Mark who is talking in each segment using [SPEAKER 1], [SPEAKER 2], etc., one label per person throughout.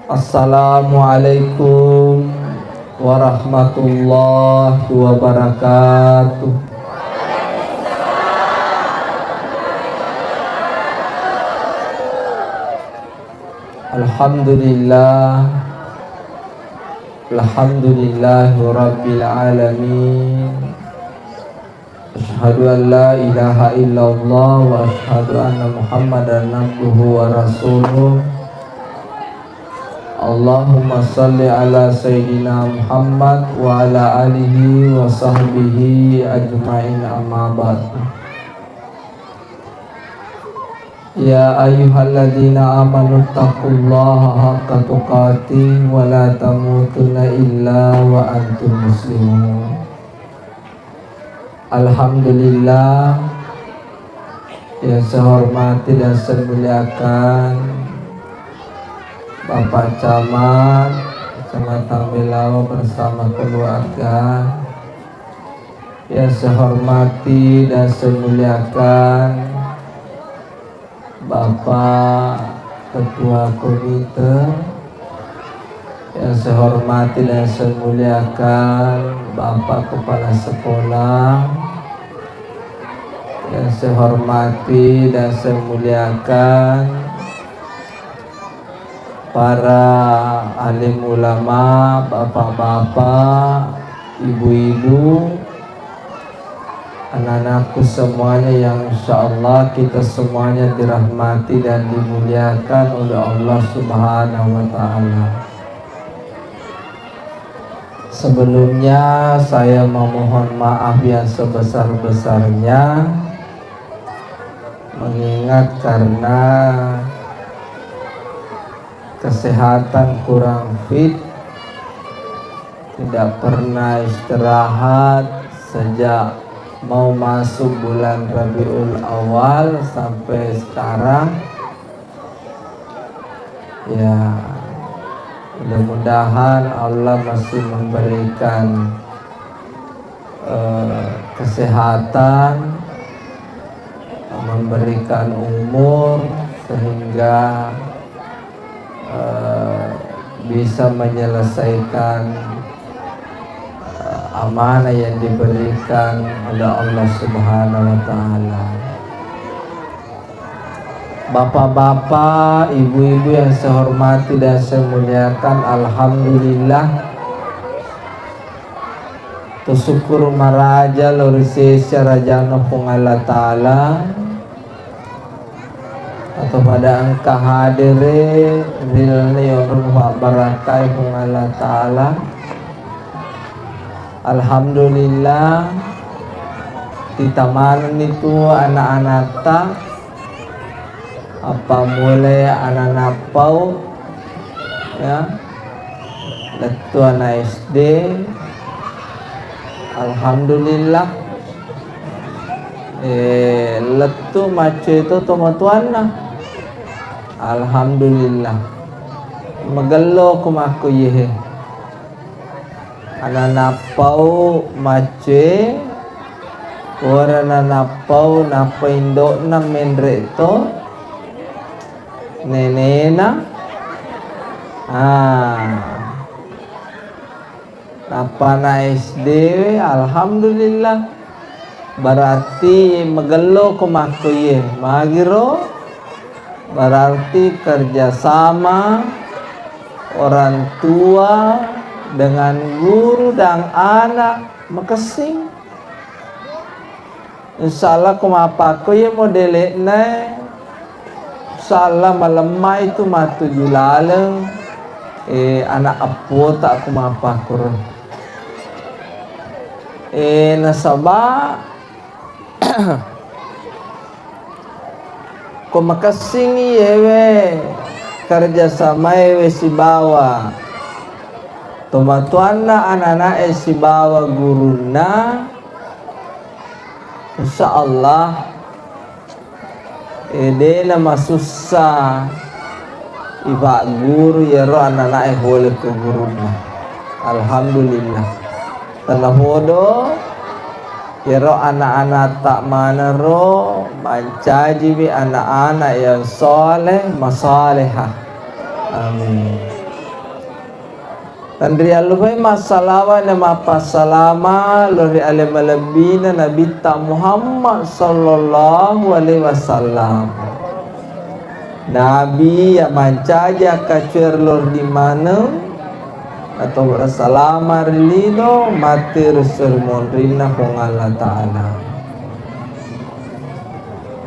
[SPEAKER 1] Assalamualaikum warahmatullahi wabarakatuh. Alhamdulillah, alhamdulillahi rabbil alamin. Asyhadu an la ilaha illallah wa asyhadu anna Muhammadan abduhu wa rasuluh. Allahumma salli ala Sayyidina Muhammad wa ala alihi wa sahbihi ajma'in, amma ba'd. Ya ayyuhalladzina amanu taqullaha haqqa tuqatih wa la tamutunna illa wa antum muslimun. Alhamdulillah, yang saya hormati dan saya muliakan Bapak Camat, Kecamatan Belawa bersama keluarga. Yang saya hormati dan saya muliakan Bapak Ketua Komite. Yang saya hormati dan saya muliakan Bapak Kepala Sekolah. Yang saya hormati dan saya muliakan para alim ulama, bapak-bapak, ibu-ibu, anak-anakku semuanya yang insyaallah kita semuanya dirahmati dan dimuliakan oleh Allah Subhanahu wa ta'ala. Sebelumnya saya memohon maaf yang sebesar-besarnya, mengingat karena kesehatan kurang fit, tidak pernah istirahat sejak mau masuk bulan Rabiul Awal sampai sekarang. Ya, mudah-mudahan Allah masih memberikan kesehatan, memberikan umur sehingga bisa menyelesaikan amanah yang diberikan oleh Allah Subhanahu wa ta'ala. Bapak-bapak, ibu-ibu yang saya hormati dan saya muliakan, alhamdulillah tusyukur maraja lorisesya rajana pung Allah ta'ala atau pada angka hadire rilni wa barakai pung Allah ta'ala. Alhamdulillah ditamanan itu anak-anak tak apa mulai anak-anak pau ya letu anak SD. Alhamdulillah letu macu itu tuan lah. Alhamdulillah magalo kumaku yehe anak-anak pau macu orang anak pau napa indok na mendre to nenena napa na SD. Alhamdulillah berarti magalo kumaku ye magiro, berarti kerjasama orang tua dengan guru dan anak makasing. Insyaallah kumapako ye modelena insyaallah malemah itu matu julaleng anak apo tak kumapako nasaba kumakasing yewe kerjasama yewe si bawa tomatuanna anak-anak si bawa guruna insyaallah dena masusah iba guru ya ro anak-anak boleh ke guruna. Alhamdulillah talahodo ya ro anak-anak tak mana ro mencaji bi anak-anak yang soleh masalihah. Amin. Andri alufai masalawa na mapasalama lori alimalabina Nabi ta Muhammad sallallahu alaihi wasallam. Nabi yang mancaja kacuer lor di mana atau bersalama rilino mati rusul monrina kong Allah Ta'ala.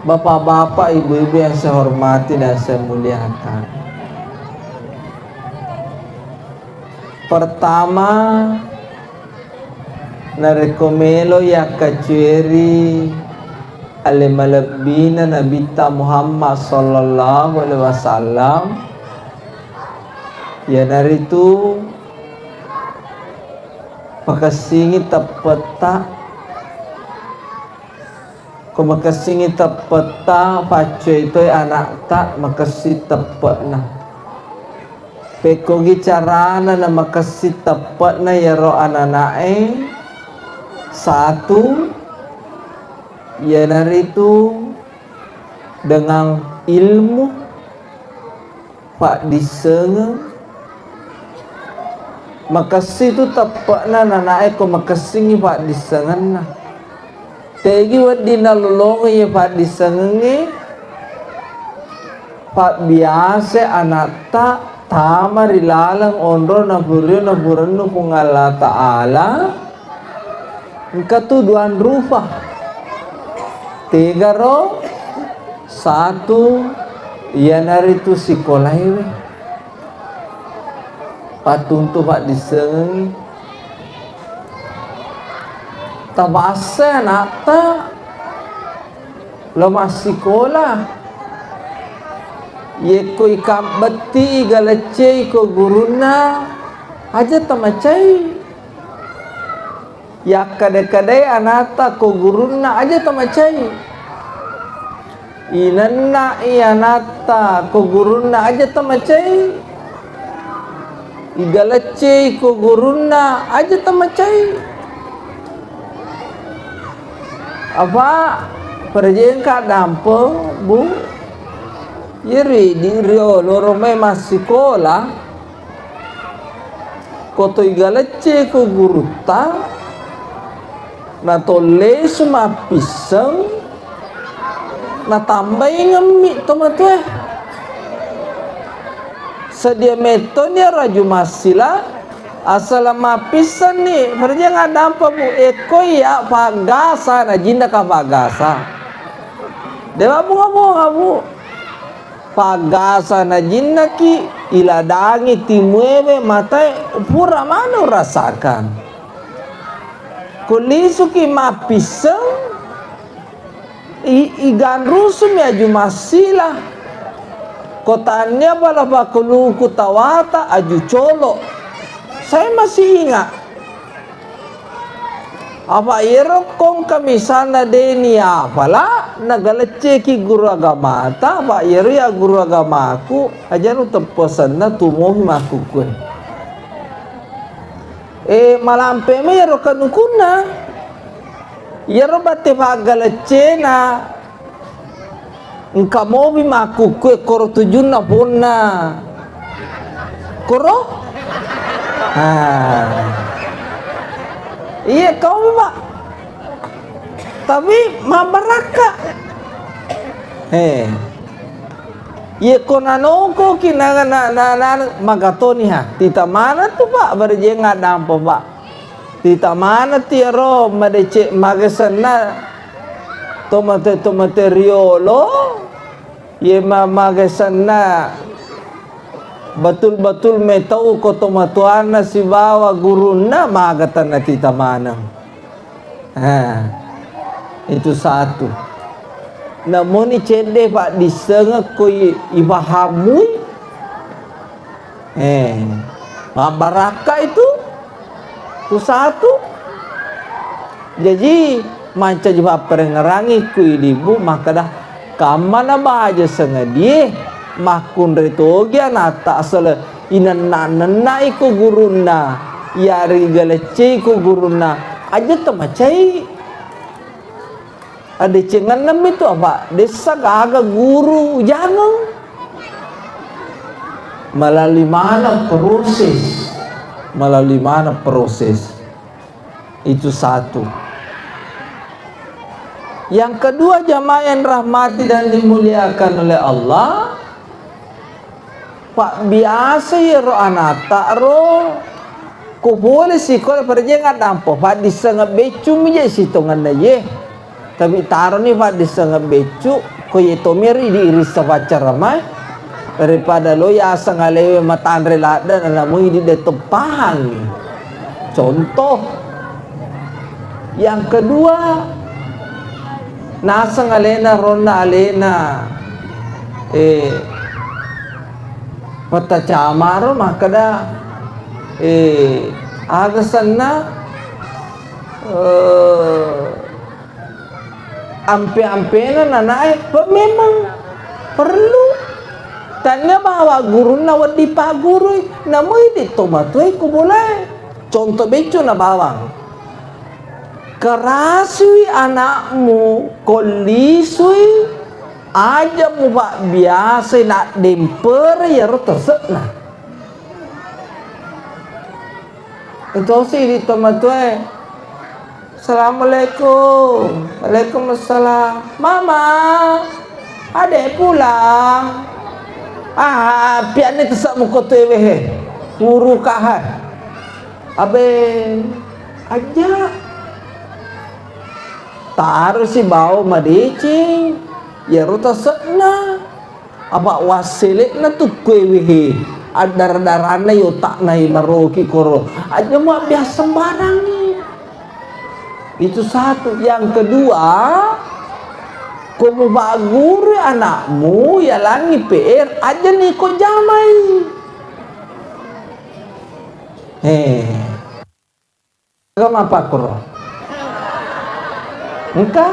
[SPEAKER 1] Bapak-bapak, ibu-ibu yang saya hormati dan saya muliakan, pertama narekomelo ya kacueri alimalabina Nabi ta Muhammad sallallahu alaihi wasallam ya naritu makasingi tapeta ko makasingi tapeta pacu itu anak tak makasi tepat na pekogi carana na makasi tepat na yaro ananae satu ya naritu dengan ilmu pak disengeng makasi tu tepat na nanae ko makasingi pak disengen na tegi wadi nalulungi ya pak disengengi pak biasa anak tak tama rilalang ondro na burenno kung Allah Ta'ala katuduan rupa tiga ro satu ya naritu sikolaiwe patuntu pak disengengi tabasa nata lo masih sekolah ye ko ikam beti galece ko guruna aja tamacai ya kadai-kadai anata ko guruna aja tamacai inanna ianata ko guruna aja tamacai igalece ko guruna aja tamacai apa perjeng ka dampo bu yeri di rio loro mai masih sekolah koto igalece ko guruta na tole suma pisang na tambay ngami tomatwe sedia meton ya raju masila asal mapisan nih perjeng ada apa bu eko ya pagasa na jinda ka pagasa dewa bu pagasa na jinnaki iladangi timwewe matai pura mana rasakan kulisuki mapisang igan rusum ya jumasila kotanya pala bakuluku tawata aju colo saya masih ingat apa kong kami sana deni apalah nagalece ki guru agama ta pak ya guru agama aku aja nu tepesan na tumuhi maku kue malampe me yero kanukuna yero bate pagalece na engkau bi maku kue koro tujun na puna koro iya kau pak tapi mabaraka iya konanoko kina na magatoni ha tita mana tu pak berjeng ngadam pak tita mana tiaro madece magesana tomate riolo ye magesana betul-betul metau ko tomatuana si bawa guruna magatan na tita manang itu satu namun icende pak disengak ko ibahamui baraka itu satu jadi manca juga perengerangi ku ibu maka dah kamana bahaja sengadie makun retogia nata asal inanna iku guruna yari galece iku guruna aja temacai ada cenganam itu apa desa gaga guru jangan melalui mana proses melalui mana proses. Itu satu. Yang kedua, jamaah yang rahmati dan dimuliakan oleh Allah, pak biasa ya ro anata ro ko boleh sih ko perjangan dampo pak disengap becu mi je sitongan ye tapi taruh nih pak disengap becu ko ye tomiri diiris pacar ramai daripada lo ya asal ngalewe matandre ladan alamu di detepahan. Contoh yang kedua, nasa ngalena ronda alena pata camaro makada aga sana ampe-ampena nanai memang perlu tanya bahwa guru na wadi pa guru namoy dito matoy ko boleh contoh beco na bawang kerasui anakmu kolisui aja mu pak biasa nak demper ya ro tersek nah itu sih di tomatue. Assalamualaikum. Waalaikumsalam. Mama adek pulang pian ni tersek mu kote wehe guru kahan abe aja taruh si bau madicing ya ruta sekna apa wasilik na tu kwewehe adar-darana yo tak nai maroki koro aja mau biasa sembarang nih. Itu satu. Yang kedua, kamu baguri anakmu ya langi PR aja nih kok jamai kamu apa koro engkau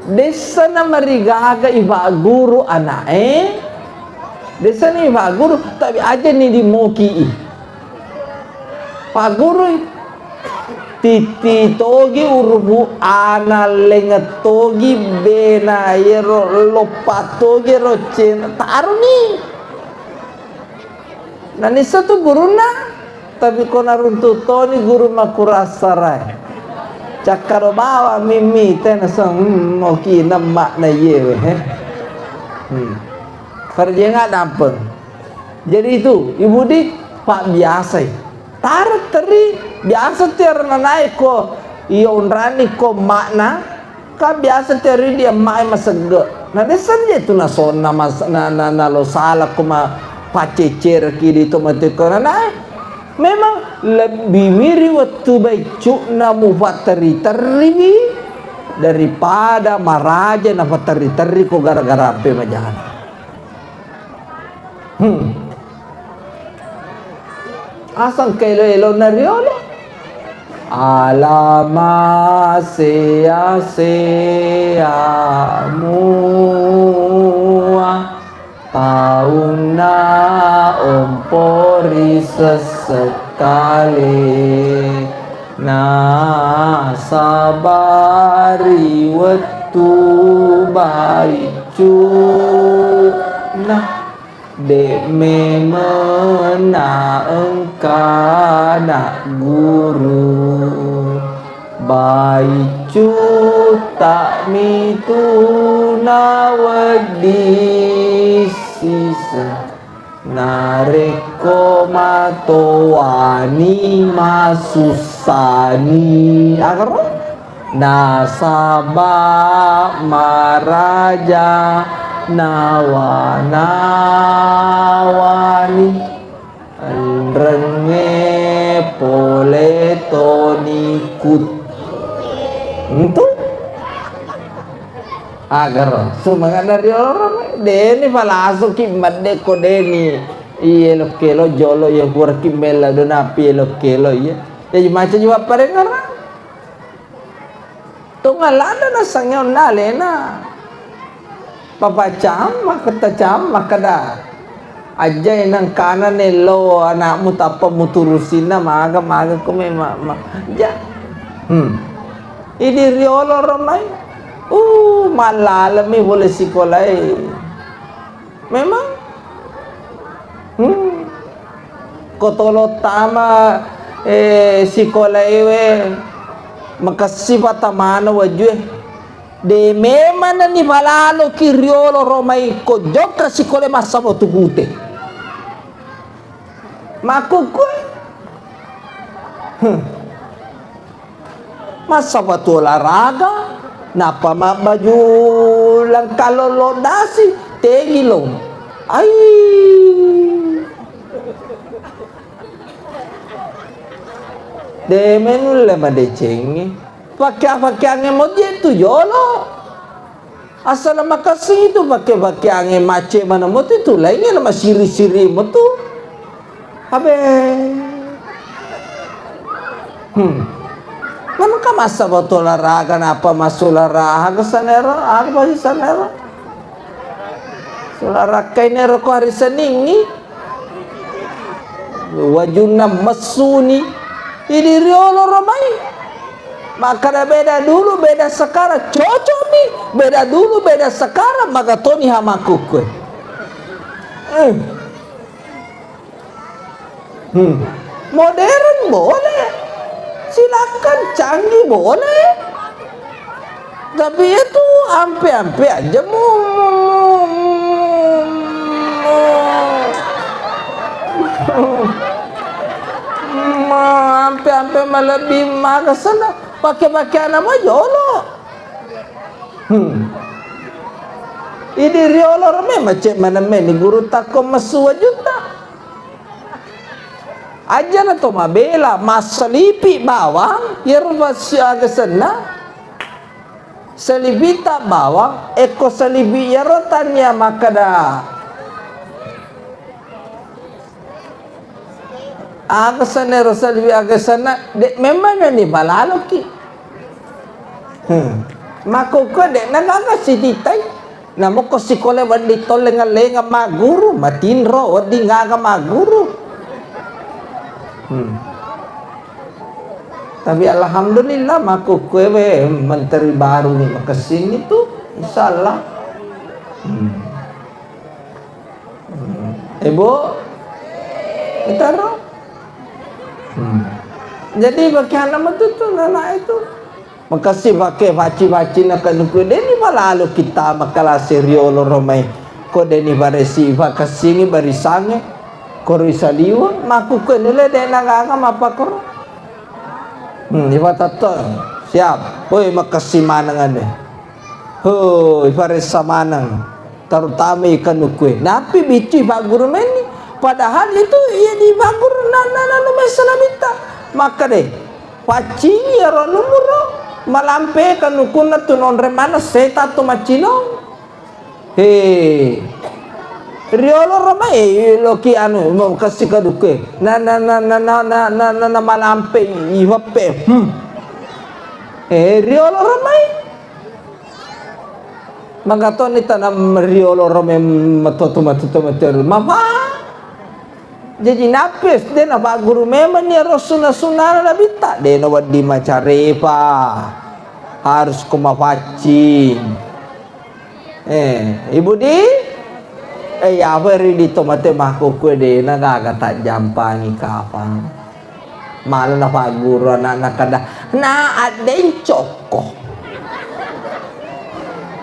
[SPEAKER 1] desa na marigaga iba guru anak desa ni iba guru tapi aja ni di moki pak guru titi togi urubu ana lenget togi bena yero lopat togi rocen taruh nih nani satu guru na tapi kona runtuto ni guru makurasarai cakaro bawa mimi tena sang moki nama na yewe kerja nggak dampeng. Jadi itu ibu di pak biasa taruh teri biasa terna naik ko iyo unrani ko makna ka biasa teri dia mai masege nah desan je tu na sona mas na lo salah ko ma pacecer kiri to mate ko na memang lebih miri waktu baik na mufatari teri daripada maraja na fatari teri ko gara-gara ape majahan. Asang kelo-elo na riolo alama sea mua tahun na ompori sesekali na sabari waktu baicu nah dek memena engkau nak guru baicu tak mitu nawadi sisa nareko matoani masusani agar nasabah maraja nawani renge poletonikut itu agar semangat dari orang deni falasu kimat deko deni iya lo kelo jolo ya gua kimela do napi lo kelo iya ya macam juga parengar tunggal ada nasangnya nalena papacam makata cam makada aja yang kanan lo anakmu tapa muturusin na maga ko memang ya ini riolo ramai malalami boleh sekolah memang Kotolo tama sikola ewe makasipa tamana wajue de memana ni balalo kiriolo romai ko joka sikole masabo tugute makukue masaba tu olahraga napa baju lang kalolo dasi tegilo ay de menul le madecengi pakai mo dia tu yolo asal makasih itu pakai mace mana mo tu lainnya nama siri-siri mo tu habe mana ka masa betul olahraga apa masuk olahraga sanera apa sih sanera olahraga ini roko hari Senin wajuna mesuni ini riolo romai maka beda dulu beda sekarang cocok nih beda dulu beda sekarang maka toni hamaku kue modern boleh silakan canggih boleh tapi itu ampe-ampe aja ampe melebih maka sana pakai nama jolo ini riolo rame macam mana ni guru tako masua juta aja na to mabela masalipi bawang yervasi aga sana salibita bawang eko salibi yerotannya makada aga sana rosalibi aga sana de memang ni balalo ki mako ko de nagaga sititai namo ko sikole wandi tolenga maguru matinro wadi ngaga maguru tapi alhamdulillah maku kue menteri baru nih kesini tuh insyaallah ibu kita roh jadi bagaimana tuh anak itu makasih pakai baci nak kue deni malalu kita makala seriolo romai ko deni baresi vakasini barisange korisaliwa maku kenele de nagaga mapakor iba tato siap oi makasih manang ade ho ibares samanang terutama ikan ukue napi bici bagur meni padahal itu ia di bagur nana mesalabita maka deh pacing ya ro numuro malampe kan ukuna tu non remana seta tu macino riolo romai loki anu mau kasih kaduke na malampe iwape riolo romai magaton ita na riolo romai matoto mama jadi napis de na ba guru memang ni rosuna sunana labita de na wadi macarepa harus kumapacing ibu di ya beri di tomate mahku kue de nagaga tak jampangi kapang malu na paguru anak kada na aden coko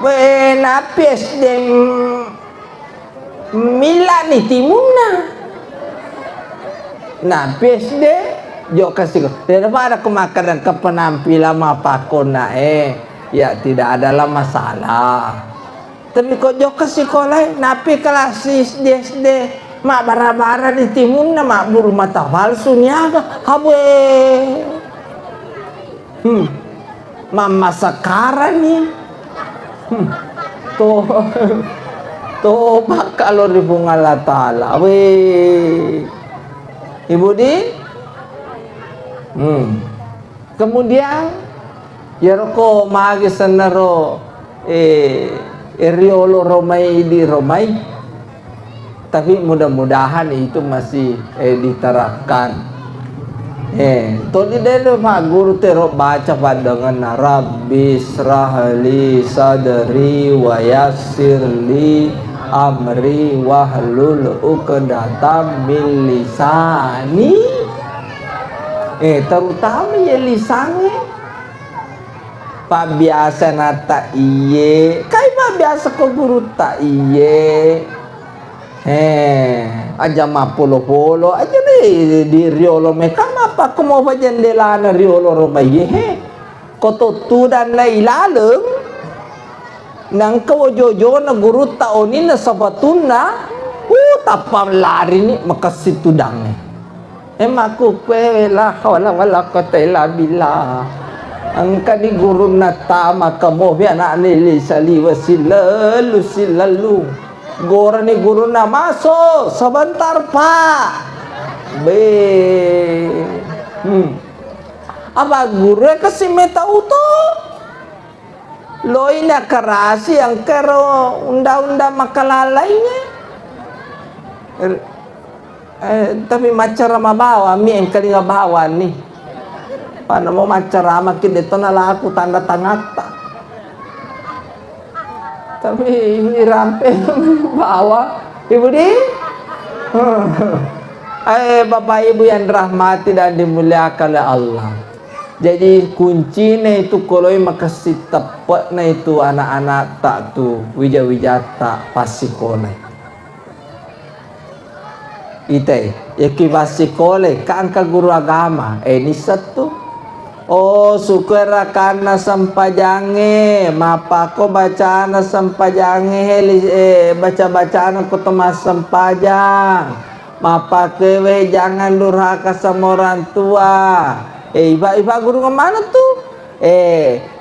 [SPEAKER 1] we napis de milani timuna napis de jo kasih daripada kemakanan ke penampilan mapakona ya tidak adalah masalah. Tapi kok jok ke sekolah napi kelas SD mak bara-bara di timun na mak buru mata palsu niaga habwe mama sekarang nih toh kalau di bunga latala we ibu di kemudian ya roko magi senero riolo romai di romai tapi mudah-mudahan itu masih diterapkan tadi dulu Pak Guru tero baca pandangan Rabbi srahli sadri wa yassirli amri wahlul 'uqdatam min lisani. Terutama ya lisannya. Pak biasa nata iye, kai pak biasa ko guru tak iye. Aja ma polo aja di riolo meka apa ko mau jendela na riolo ro bayi ko to tu dan lai laleng nang ko jojo na guru ta oni na sabatuna tapam lari ni makasi tudang maku kwe la wala quwata illa billah. Angka ni guru nata makamo bi anak ni sali wasilalu silalu. Gora ni guru na masuk sebentar pak. Apa guru kasih meta uto? Lo ini kerasi yang kero unda-unda makalalainya. Tapi macarama bawa mi yang kali bawa nih. Pada mau macarama kita itu nalaku tanda tangata. Tapi rampe bawa ibu di. Bapak ibu yang dirahmati dan dimuliakan oleh Allah. Jadi kuncinya itu kalau makasih tepatnya itu anak-anak tak tu wija-wijata pasikole. Ite yaki pasikole kan ka guru agama ini satu. Oh sukera karena sampajange mapako bacaan sampajange baca-bacaan aku temas sampajang mapakewe jangan durhaka sama orang tua. Iba guru kemana tuh?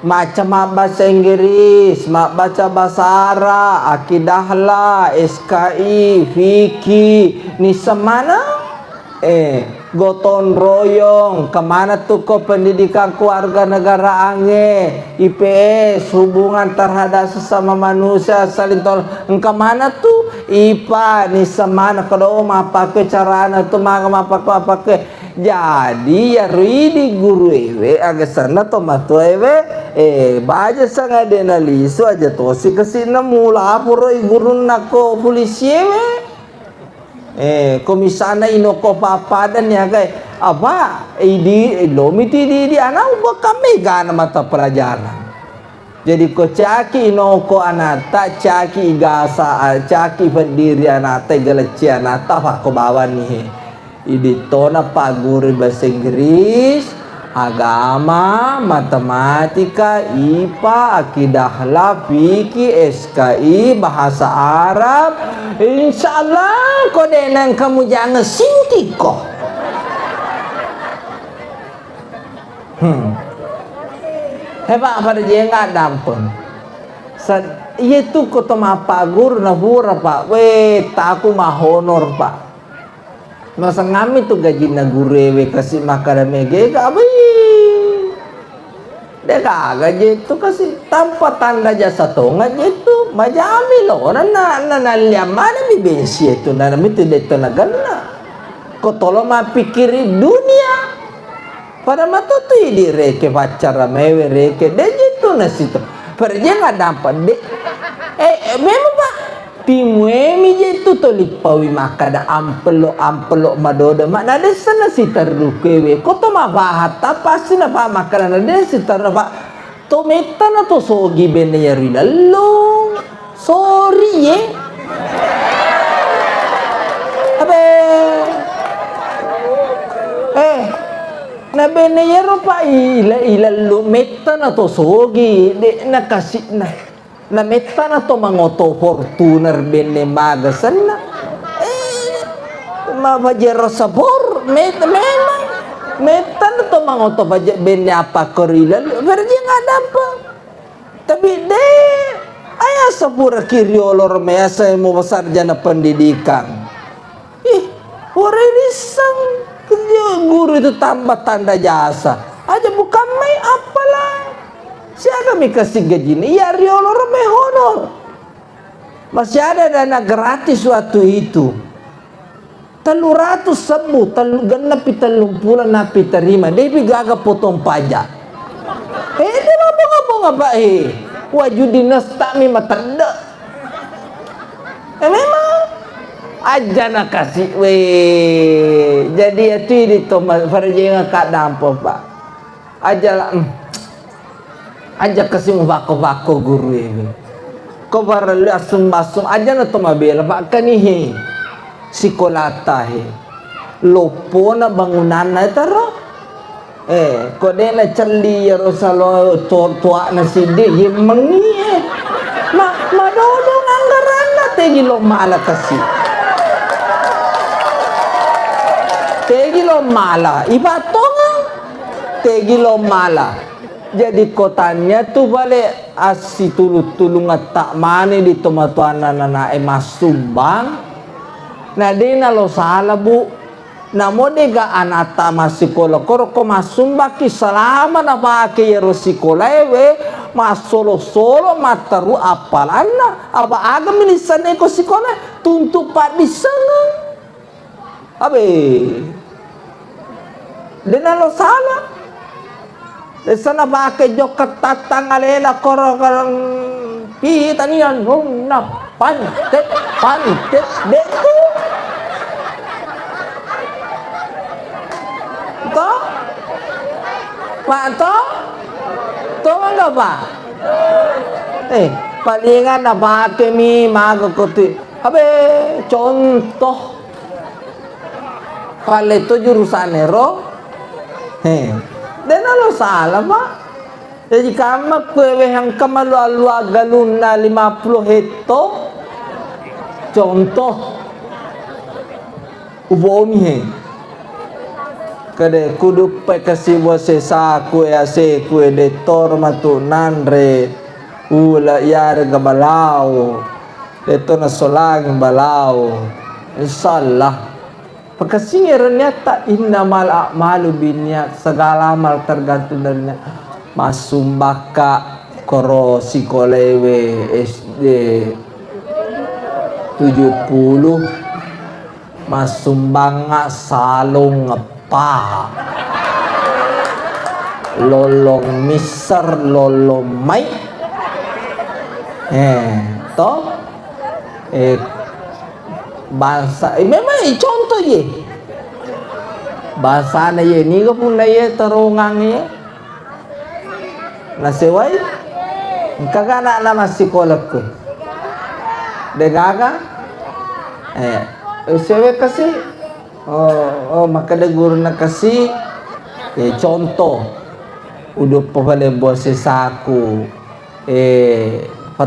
[SPEAKER 1] Macam bahasa Inggris, baca bahasa Arab, akidahlah, SKI, fikih, ni semana? Gotong royong, kemana tuh kok pendidikan keluarga negara IPS, hubungan terhadap sesama manusia, saling tolong, kemana tuh? IPA, ni semana? Kalau pakai carana tuh apa ke? Jadi ya ridi guru agak sana tomato baca sangat denalisu aja tosi kesina mula puro guru nako polisi komisana inoko papa dan ya guys apa lomiti di anak ubah kami gana mata pelajaran. Jadi ko caki inoko anata caki igasa caki pendiri anata galeci anata pak ko bawa nih. Iditona pak guru bahasa Inggris, agama, matematika, IPA, akidahlah, fikih, SKI, bahasa Arab. Insyaallah kau denang kamu jangan sintik kok. Hebat pada dia nggak dampun. Itu kau tema pak guru nabura pak, taku mah honor pak. Masa ngami tuh gaji na gurewe kasih makan mege gabi. Dia gaji itu kasih tanpa tanda jasa tonga itu majami loh. Nana liam mana mi bensi itu nana mi tidak itu nagana. Kau tolong ma pikiri dunia. Pada mata tuh di reke pacara mewe reke dia itu nasi itu. Perja nggak dapat deh. Memang pak. Timuemi je itu tolipawi makada ampelo madoda mana ada sana si terlukewe koto ma bahata pasti na pa makanan ada si terpa tometa na to sogi bene ya rilalo sorry ye abe na bene ya ropa ilalo meta na to sogi de na kasih na meta na to mangoto Fortuner bene magasan na mabajero sabor memang meta na to mangoto bene apa korilan pero dia nggak dapat tapi deh ayah sapura kiriolor mea saya mau sarjana pendidikan risang guru itu tambah tanda jasa aja bukan mai apalah. Siapa mi kasih gaji ini? Ya riolor me honor. Masih ada dana gratis waktu itu. 300 sebu, genepi 30 napi terima. Dia gaga potong pajak. Dia ngapa-ngapa wajud dinas tak mi matanda. Memang aja nak kasih we. Jadi itu di Thomas farjinga kak dampo pak. Aja lah. Aja kasih bako guru ini. Kau baru asum aja na tumabela pak kanihi. Sikolata he. Lopo na bangunan na taro. Kode na cerli rosalo tua na sidi himangi. Madodong anggaran na tegi lo mala kasi. Tegi lo mala. Iba tonga. Tegi lo mala. Jadi kotanya tu balik asi tulung at tak mani di tomatuan na masumbang. Na di na lo sala bu. Namo dega anata masikola koro ko masumba ki salama na pake yero sikola ewe masolo solo mataru apalana apa aga milisan eko sikola tuntuk pak di sana abe dena lo sala de sana pake jokat tatang alela koro karang pi tanian na pantet deku Pak to enggak pak? Palingan na pakai mi magakuti. Abe contoh. Kalau itu jurusan ero, dan lo salah pak. Jadi kamu kue yang kemalu galun na 50 hekto. Contoh, ubomi kade kudu pe kasih bose sa kue ase kue detor matunan re ula yar gabalau detor na solang balau insyaallah pagkasih ternyata innamal a'malu binniyat segala amal tergantung dari niat masumbaka koro sikolewe SD 70 masumbanga salong pa lolong miser lolong mai to bahasa memang contoh ye bahasa na ye ni ko pun na ye terungang ye nasewai kagana na masikolat ko degaga sewe kasi maka ada guru nak kasih contoh udah pahale bose saku 40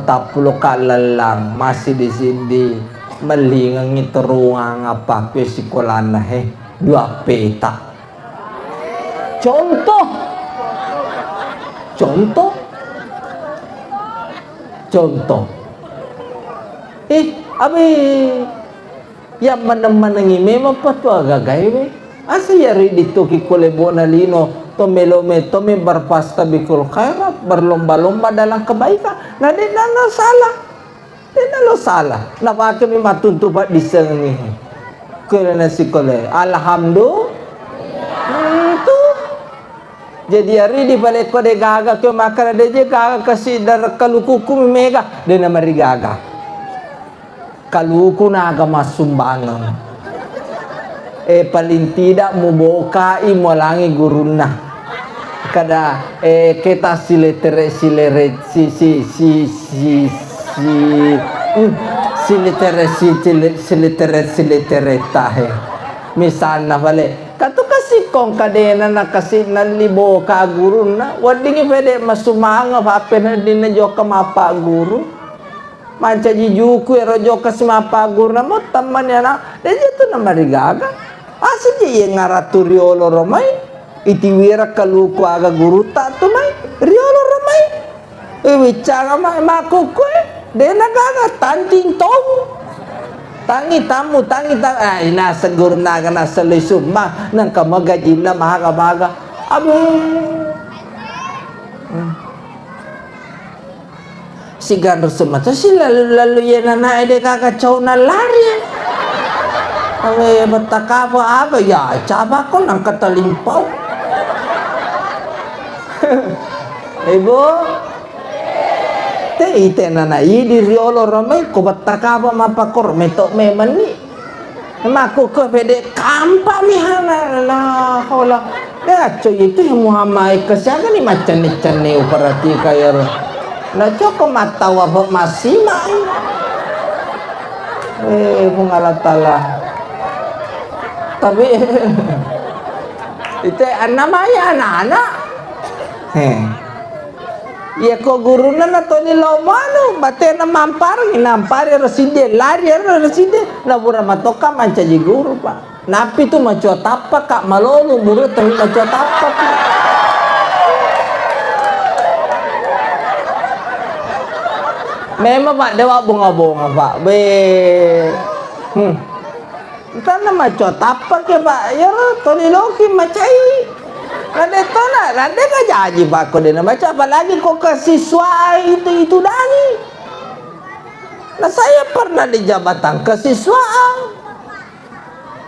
[SPEAKER 1] kalalang masih di sini melingang terungang apa ke sekolah nah 2 peta contoh abi yang mana-manangi memang patwa gagay we asa yari dito kikulebo na lino tomelome tome barpasta bikul khairat berlomba-lomba dalam kebaikan nah di nana salah na pakai mi matuntupat di sengi kulena sikole alhamdulillah itu jadi hari di balik kode gaga ke makan ada je gaga kasih dar kalukuku mega de na marigaga kaluku na agama sumbangan paling tidak mubokai molangi guruna kada kita siletere tahe misalnya balik katu kasih kong kadena na kasih nalibo ka guruna wadingi pede masumanga apa na dina joka mapa guru manca jijuku rojo kasmapa gurna mo teman ya nak dan itu nama rigaga asal je ngaraturi olo romai itiwira kaluku aga guru tak tu mai riolo romai wicara mai makuku dena gaga tanting tau tangi tamu ina segur naga na selisum mah nang kamagaji na mahaga abe si gandor semata si lalu ya nana ede kakacau na lari awe betaka apa ya coba kau nang kata limpau ibu ite nana di riolo ramai ko bataka apa mapakor metok memani maku ko bede kampa mihana la hola ya coy itu yang Muhammad kesiaga ni macam ni operasi kaya na joko matawa masih mai mengalatala tapi itu namanya anak-anak ya ko guru na to ni lomano bate na nampari reside lari reside na bura matoka mancaji guru pak napi tu maco tapak kak malolu murid tapi maco tapak memang pak dewa bunga-bunga pak Tana maco tapak ya pak ya Tony Loki macai Rade tona, rade ka jaji bako din na baca apalagi kok ke siswa itu dani. Nah saya pernah di jabatan kesiswaan.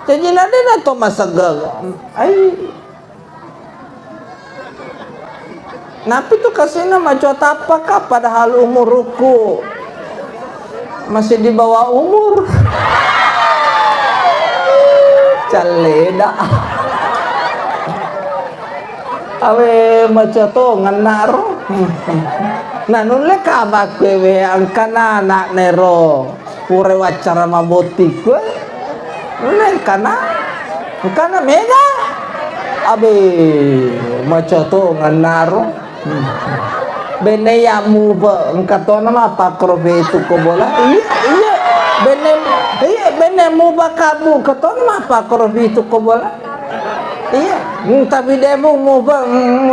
[SPEAKER 1] Jadi nade na to masagag. Ay. Napi tu kasi na maco tapak ka padahal umurku masih di bawah umur. Caleda. Awe macato nganaro nanule ka bakwe angkana nak nero pure wacara maboti kwe nule kana mega abe macato nganaro bene ya muba angkatona ma pakrobe itu ko bola iya bene muba kabu katona ma pakrobe itu ko bola iya tapi dia mau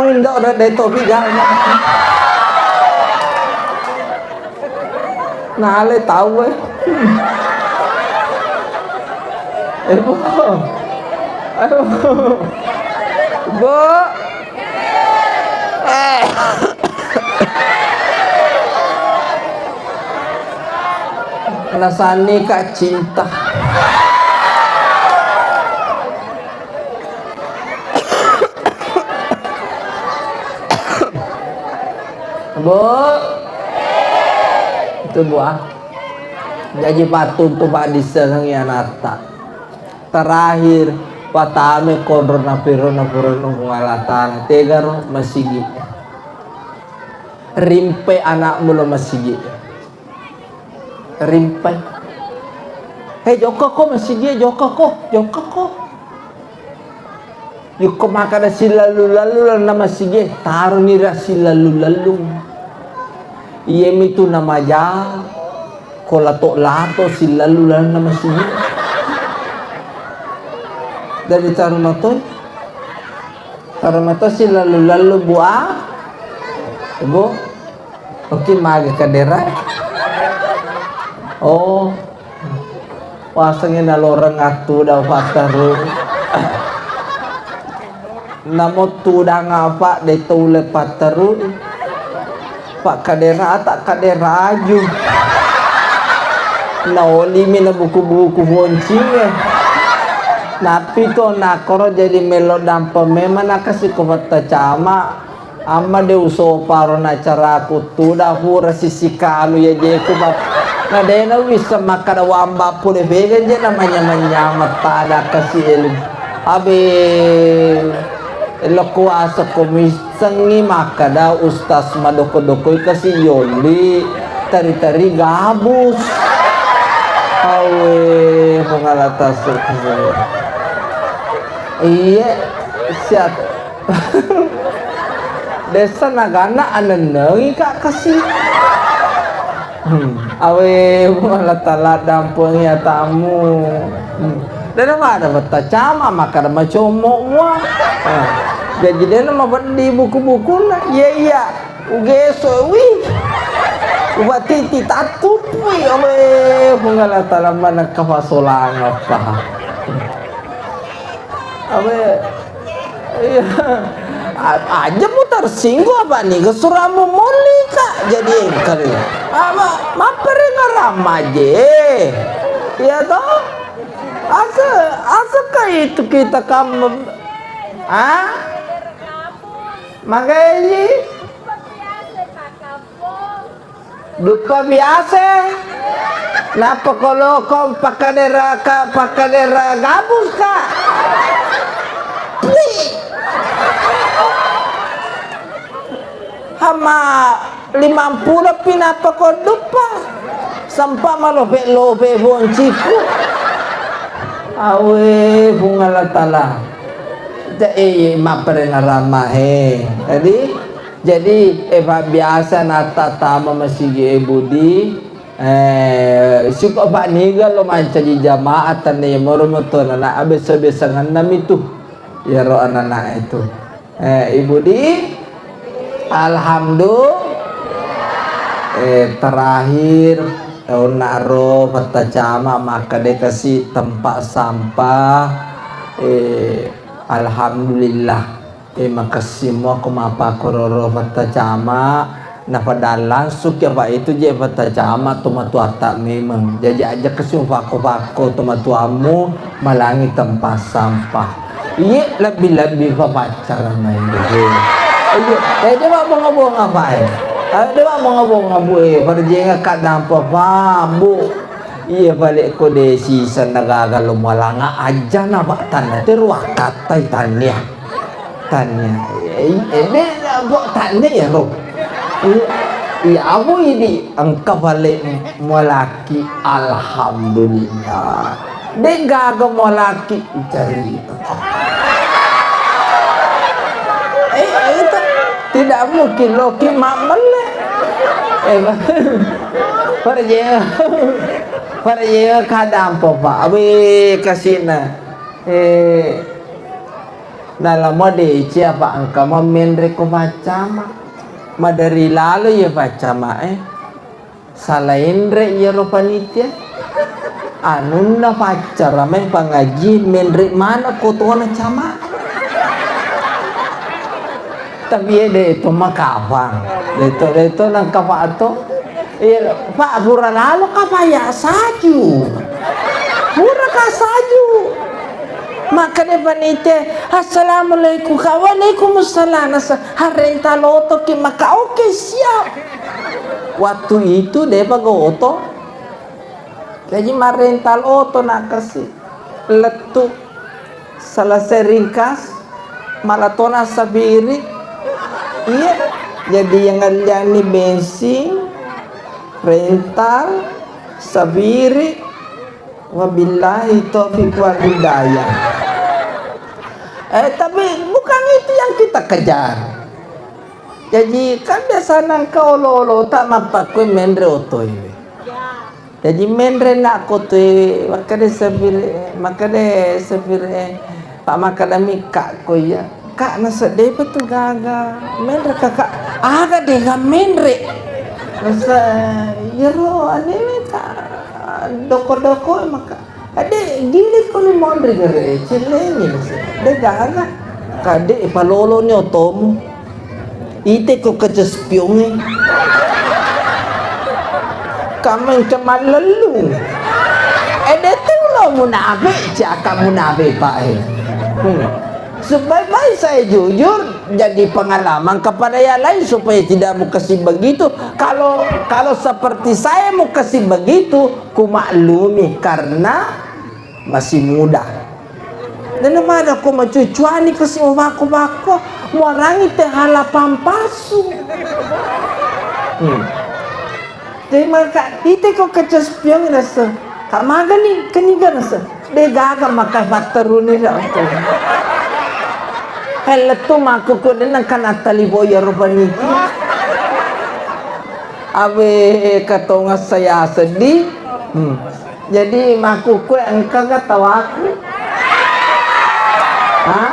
[SPEAKER 1] indak dah dari topi jangan nah ale tahu bu rasani kak cinta Bu, itu buah. Jadi patun tu pak diseng ya nata. Terakhir patame korona pirona ngalatan. Tegaro masigi. Rimpe anak mulu masigi. Rimpe. Hei Joko ko masigi Joko ko. Yuko makada silalu nama sige taruh nira silalu. Iya itu nama ja, kolato lato silalu nama sige. Dari taruh mato silalu buah, bu, oke mage kadera. Oh, wasangnya nalorang atu dah pataru. Namo tuda ngapa de tule pataru pak kadera tak kadera aju naoli mina buku-buku boncing napi to nakoro jadi melo dampa memang nakasi ko bata cama amma de uso paro na cara aku tuda hura sisi kalu ya je ko bab na de na wisa makada wamba pule vega je namanya menyama tada kasih abe loko asa komisangi makada ustas madoko-doko kasi yoli tari-tari gabus awe pengalatas iya siap desa nagana anenengi kak kasih awe pengalatala dampung ya tamu dan ada bata cama makada macomo wah jadi dia nama di buku-buku na iya ugeso wi ubati tatup wi ame pengalatala mana kafasolang apa ame iya aja mutar singgung apa nih kesuramu moli kak jadi kali apa mapere ngaramaje iya toh asa kayak itu kita kamu makanya dupa biasa. Napa kalau kau pakadera gabus kak? Hama 50 pinapa kau dupa? Sampai malobe bonciku. Awe bunga latala. Maperenarama he. Jadi biasa nata tama masigi budi. Suka pak niga lo manca di jamaah tane moromoto nana abis-abisangan nami tu ya ro anak itu ibu di alhamdulillah terakhir naro peta cama maka dia kasih tempat sampah alhamdulillah makasih mau kumapa kororo peta cama nah pada langsung ya pak itu je peta cama tomatu atak memang jadi aja kesum pako tomatuamu malangi tempat sampah iya lebih pacar main deh ayo dia mau ngobong apa dia mau ngobong pada jenga kat nampak bu iya balik ko desi sana gagal malanga aja na pak tanah terwakat tanya buat tanya ya roh. Iya, aku ini engkau balik molaki alhamdulillah. Dengar ke molaki cari. Itu tidak mungkin loki mamele. Perjaya kadang apa? Abe kasina. Dalam mode siapa engkau memendrek macam? Madari lalu ya baca salain re ya panitia anu na pacar ramai pangaji menrik mana kotoan cama tapi ada itu makafang itu nang kapato pak pura lalu kapaya saju pura kasaju maka dia panitia assalamualaikum waalaikumsalam harenta loto ki maka oke siap waktu itu dia pagoto jadi marental oto nak kasih letuk salah seringkas malatona sabiri iya jadi yang ngeljani bensin rental sabiri wabillahi taufiq wal hidayah. Tapi bukan itu yang kita kejar. Jadi kan biasa nang kaolo tak mampak kue mendre oto ini. Jadi mendre nak koto maka de sepir pak makadami kak ko ya kak nasa de betul gaga mendre kakak aga de ga mendre nasa yero ane tak doko maka ade gili ko ni mondre gare celeni de gaga kade palolo ni otomo ite ko kacespiong kameng cemal lelu ade tulo munafik cakap munafik pak sebaik-baik saya jujur jadi pengalaman kepada yang lain supaya tidak mau kasih begitu. Kalau seperti saya mau kasih begitu, ku maklumi karena masih muda. Dan ada ku mencucuani kasih bako muarangi teh halapan pasu. Terima kasih. Itu kok kecespion rasa. Kak maga nih keniga rasa. Dia gagal makan faktor ini rasa. Hele tu maku ko din ang kanatali boya rubaniki. Abe katonga saya sedih. Jadi maku ko ang kagatawa ko. Ha?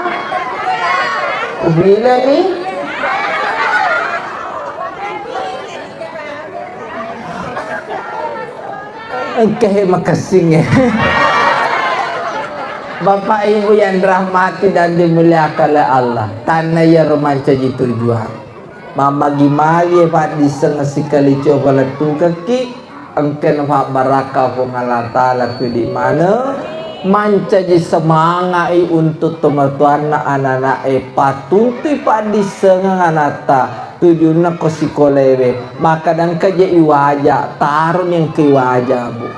[SPEAKER 1] Ubila ni? Ang kahe makasing Bapak Ibu yang dirahmati dan dimuliakan oleh Allah, tanah ya romanca jitu jual. Mama gimari Pak diseng sekali coba letu kaki, engken Pak barakah pengalata laku di mana, manca ji semangai untuk teman-teman anak-anak patunti Pak diseng nganata tujuannya ko sikolewe maka dan kaje iwaja tarun yang ke iwaja bu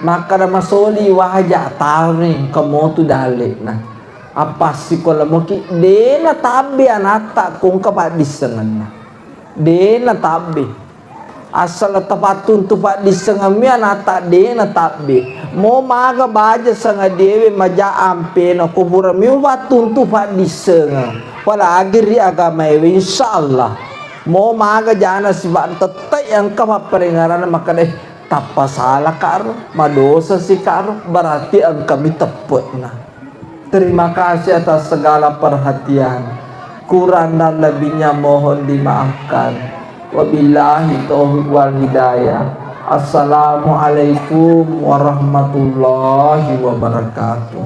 [SPEAKER 1] maka da masoli iwaja tarun yang kamu tu dalik nah apa sikola mo ki dena tabi anata kung kapat disengan dena tabi asal tapatun tupat disengami anata dena tabi mo maga baja sanga dewe maja ampe na kubura mi watun tupat disenga wala agiri agama ewe insyaallah mo maga jana si tetai yang kapaparingaran maka deh tapa salah karo madosa si karo berarti ang kami tepet na. Terima kasih atas segala perhatian. Kurang dan lebihnya mohon dimaafkan. Wabillahi taufiq wal hidayah. Assalamualaikum warahmatullahi wabarakatuh.